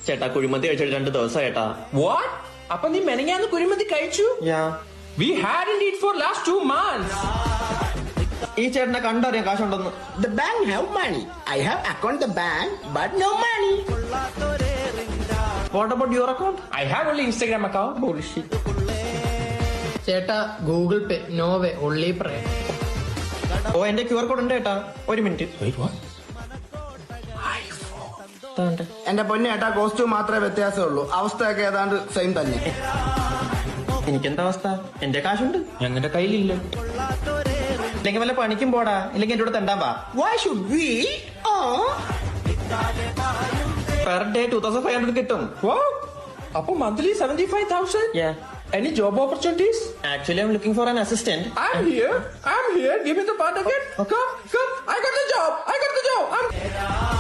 ചേട്ടാ കുഴിമന്തി കഴിച്ചിട്ട് 2 ദിവസം ചേട്ടാ. What? അപ്പൊ നീ മെനങ്ങാന്ന് കുഴിമന്തി കഴിച്ചു? Yeah. We hadn't eat for last 2 months. ഈ ചേട്ടനെ കണ്ടറിയാം കാശുണ്ടെന്ന്. The bank have money. I have account the bank, but no money. What about your account? I have only Instagram account. Bullshit. ചേട്ടാ ഗൂഗിൾ പേ no way only പ്രേ. ഓ എന്റെ QR code ഉണ്ട് ചേട്ടാ. 1 minute. Wait, what? എന്റെ പൊന്നെ ഏട്ടാ costume മാത്രമേ വ്യത്യാസമുള്ളൂ. അവസ്ഥയൊക്കെ ഏതാണ്ട് സെയിം തന്നെ. എനിക്കെന്താ അവസ്ഥ? എന്റെ കാശുണ്ട്. ഞങ്ങളുടെ കയ്യിലില്ല. ഇല്ലെങ്കിൽ വല്ല പണിക്കും പോടാ, ഇല്ലെങ്കിൽ എന്റെ കൂടെ തെണ്ടാൻ പാ. Why should we? Per day 2500 കിട്ടും. Wow. അപ്പൊ monthly 75,000? Yeah. Any job opportunities? Actually, I'm looking for an assistant. I'm here. Give me the part again. Come. I got the job.